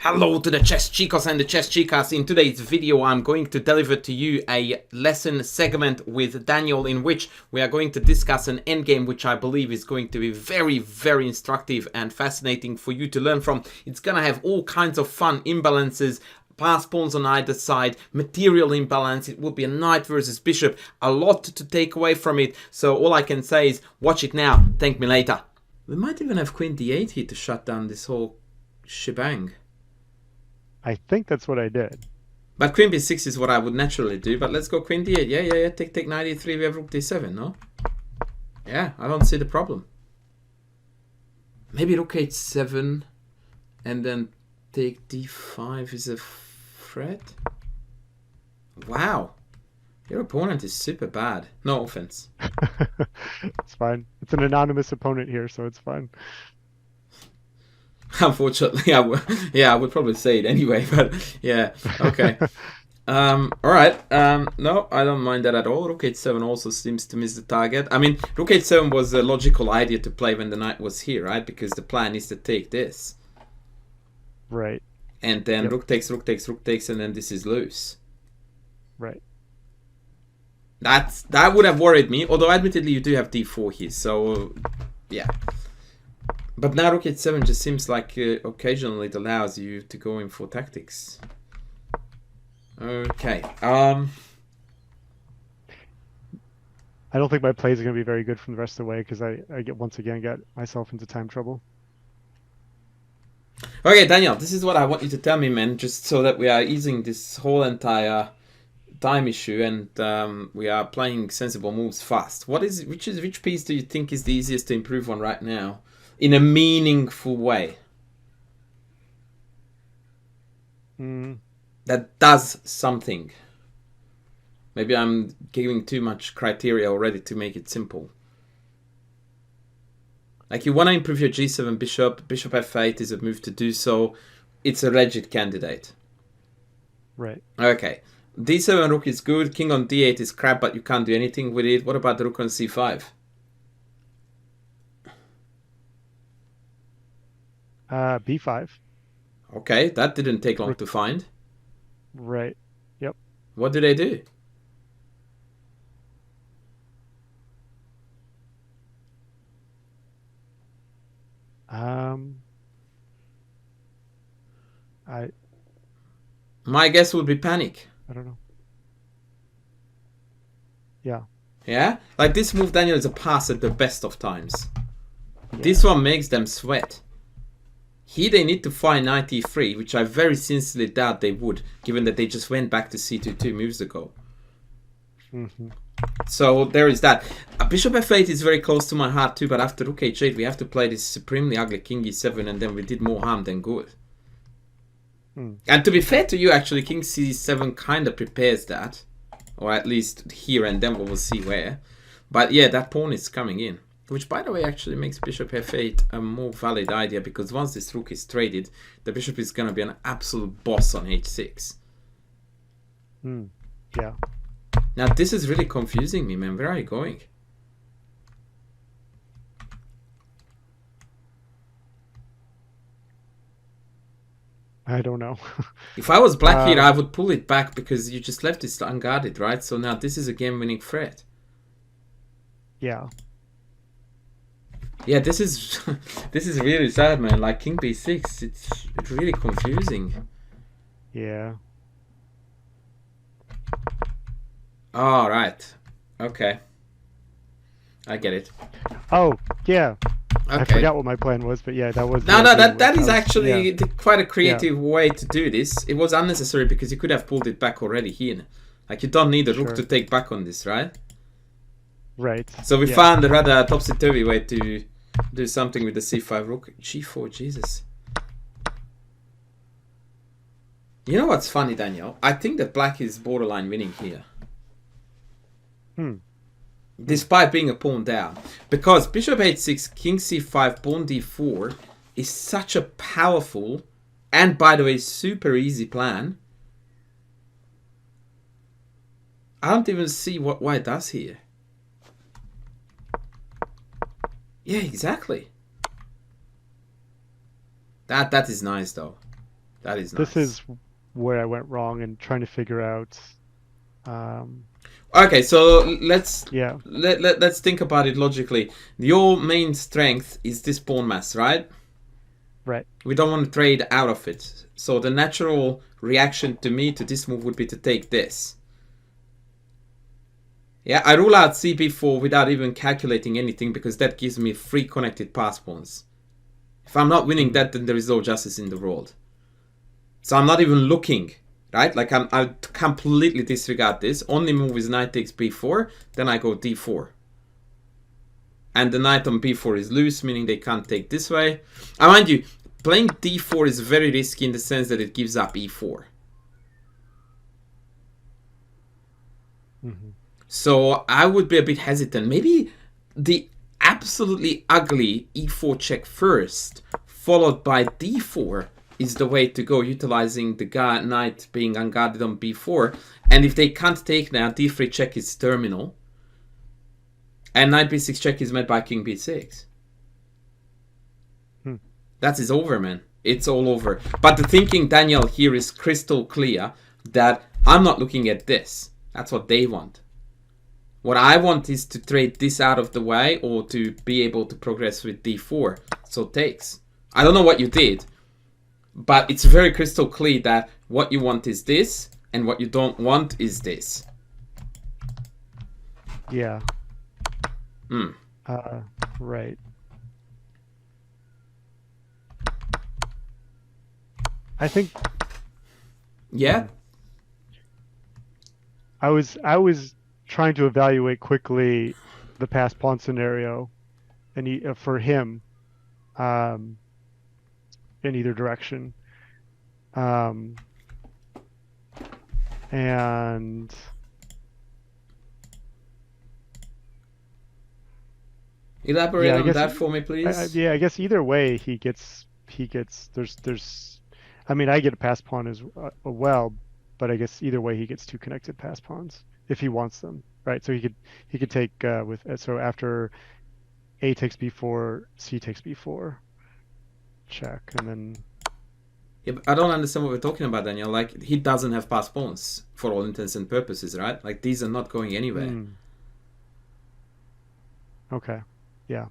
Hello to the chess chicos and the chess chicas. In today's video I'm going to deliver to you a lesson segment with Daniel in which we are going to discuss an endgame which I believe is going to be very instructive and fascinating for you to learn from. It's gonna have all kinds of fun imbalances, pass pawns on either side, material imbalance. It will be a knight versus bishop, a lot to take away from it. So all I can say is watch it now, thank me later. We might even have queen d8 here to shut down this whole shebang. I think that's what I did. But queen b6 is what I would naturally do, but let's go queen d8. Yeah, take knight e3, we have rook d7, no? Yeah, I don't see the problem. Maybe rook h7 and then take d5 is a threat? Wow. Your opponent is super bad. No offense. It's fine. It's an anonymous opponent here, so it's fine. Unfortunately, I would probably say it anyway, but yeah, okay. All right. No, I don't mind that at all. Rook h7 also seems to miss the target. I mean, rook h7 was a logical idea to play when the knight was here, right? Because the plan is to take this. Right. And then rook takes, and then this is loose. Right. That would have worried me, although admittedly you do have d4 here, so yeah. But now rook h7 just seems like occasionally it allows you to go in for tactics. Okay. I don't think my plays are going to be very good from the rest of the way because I once again got myself into time trouble. Okay, Daniel, this is what I want you to tell me, man, just so that we are easing this whole entire time issue and we are playing sensible moves fast. Which piece do you think is the easiest to improve on right now in a meaningful way? That does something. Maybe I'm giving too much criteria already to make it simple. Like you want to improve your g7 bishop, bishop f8 is a move to do so. It's a rigid candidate. Right. Okay. d7 rook is good, king on d8 is crap, but you can't do anything with it. What about the rook on c5? B5. Okay, that didn't take long to find. Right. Yep. What do they do? My guess would be panic. I don't know. Yeah. Yeah? Like this move, Daniel, is a pass at the best of times. Yeah. This one makes them sweat. Here they need to find knight e3, which I very sincerely doubt they would, given that they just went back to c2 2 moves ago. So there is that. Bishop f8 is very close to my heart too, but after rook h8 we have to play this supremely ugly king e7 and then we did more harm than good. And to be fair to you, actually, king c7 kind of prepares that. Or at least here, and then we will see where. But yeah, that pawn is coming in. Which, by the way, actually makes bishop f8 a more valid idea, because once this rook is traded, the bishop is going to be an absolute boss on h6. Yeah. Now, this is really confusing me, man. Where are you going? I don't know. If I was black here, I would pull it back because you just left it unguarded, right? So now this is a game-winning threat. Yeah. Yeah, this is this is really sad, man. Like king b6, it's really confusing. Yeah. All right. Okay. I get it. Oh, yeah. Okay. I forgot what my plan was, but yeah, that was... No, that is actually quite a creative way to do this. It was unnecessary because you could have pulled it back already here. Like, you don't need a rook to take back on this, right? Right. So we found a rather topsy-turvy way to do something with the c5 rook. g4, Jesus. You know what's funny, Daniel? I think that black is borderline winning here. Despite being a pawn down. Because bishop h6, king c5, pawn d4 is such a powerful and, by the way, super easy plan. I don't even see what white does here. Yeah, exactly. That is nice, though. That is this nice. is where I went wrong and trying to figure out. Um, Okay, so let's yeah, let's think about it logically. Your main strength is this pawn mass, right? right. We don't want to trade out of it. So the natural reaction to me to this move would be to take this. Yeah, I rule out CB4 without even calculating anything because that gives me free connected pass pawns. If I'm not winning Hmm. that, then there is no justice in the world. So I'm not even looking, right? Like I completely disregard this. Only move is knight takes b4, then I go d4. And the knight on b4 is loose, meaning they can't take this way. I mind you, playing d4 is very risky in the sense that it gives up e4. Mm-hmm. So I would be a bit hesitant. Maybe the absolutely ugly e4 check first, followed by d4, is the way to go, utilizing the knight being unguarded on b4. And if they can't take now, d3 check is terminal. And knight b6 check is met by king b6. Hmm. That is over, man. It's all over. But the thinking, Daniel, here is crystal clear that I'm not looking at this. That's what they want. What I want is to trade this out of the way or to be able to progress with d4. So takes. I don't know what you did, but it's very crystal clear that what you want is this and what you don't want is this. Yeah. Hmm. Right. I think Yeah? I was trying to evaluate quickly the pass pawn scenario, and for him, um, in either direction, um, and Elaborate yeah, I on guess that for me, please. yeah, I guess either way there's I mean, I get a pass pawn as well, but I guess either way he gets two connected pass pawns if he wants them, right? So he could take with so after A takes b4, C takes b4, check, and then Yeah, but I don't understand what we're talking about, Daniel. Like, he doesn't have pass pawns for all intents and purposes, right? Like, these are not going anywhere. okay, yeah,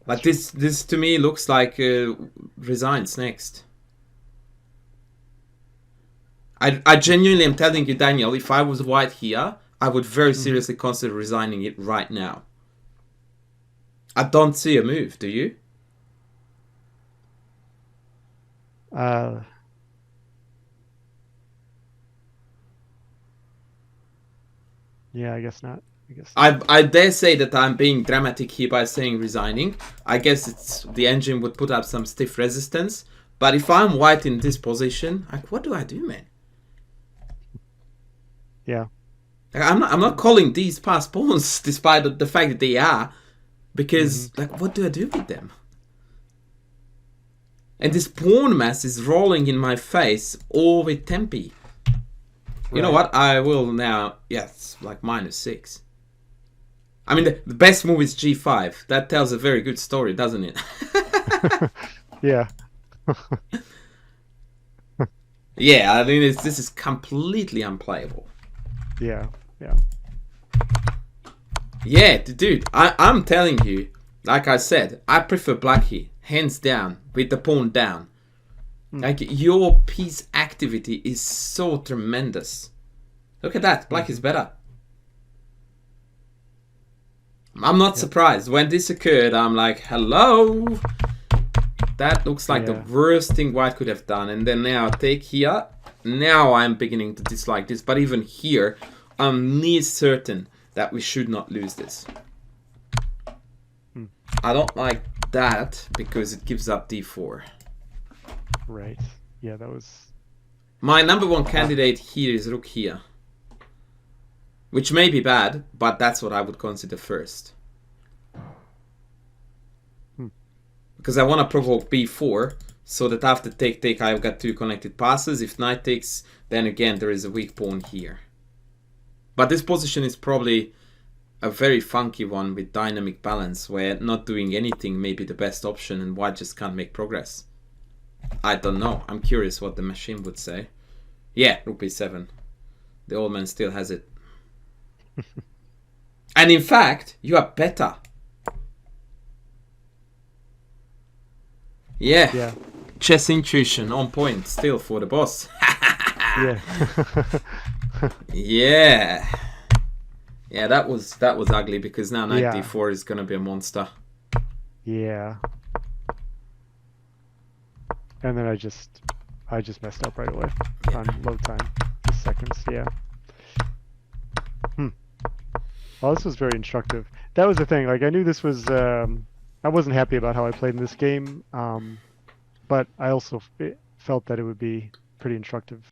Like, true. this to me looks like resigns next. I genuinely am telling you, Daniel, if I was white here, I would very Mm-hmm. seriously consider resigning it right now. I don't see a move, do you? Uh, yeah, I guess not. I guess not. I dare say that I'm being dramatic here by saying resigning. I guess it's the engine would put up some stiff resistance. But if I'm white in this position, like, what do I do, man? Yeah. Like, I'm not calling these pass pawns despite the fact that they are. Mm-hmm. Because, like, what do I do with them? And this pawn mass is rolling in my face all with tempi. You know Right. what? I will now... Yes, like -6. I mean, the best move is g5. That tells a very good story, doesn't it? Yeah. Yeah, I mean, this is completely unplayable. Yeah. Yeah. Yeah, dude, I'm telling you, like I said, I prefer black here, hands down, with the pawn down. Like, your piece activity is so tremendous. Look at that, black is better. I'm not surprised. When this occurred, I'm like, hello? That looks like the worst thing white could have done. And then now take here. Now I'm beginning to dislike this. But even here, I'm near certain that we should not lose this. I don't like that because it gives up d4. Right. Yeah, that was... My number one candidate here is rook here. Which may be bad, but that's what I would consider first. Because I want to provoke b4, so that after take, I've got two connected passes. If knight takes, then again there is a weak pawn here. But this position is probably a very funky one with dynamic balance, where not doing anything may be the best option and white just can't make progress. I don't know. I'm curious what the machine would say. Yeah, rook b7. The old man still has it. And in fact, you are better. Yeah. Yeah. Chess intuition on point still for the boss. Yeah. Yeah. Yeah, that was ugly because now knight Yeah. d4 is gonna be a monster. Yeah. And then I just messed up right away on load time. Just seconds, yeah. Well, this was very instructive. That was the thing. Like, I knew this was. I wasn't happy about how I played in this game, but I also felt that it would be pretty instructive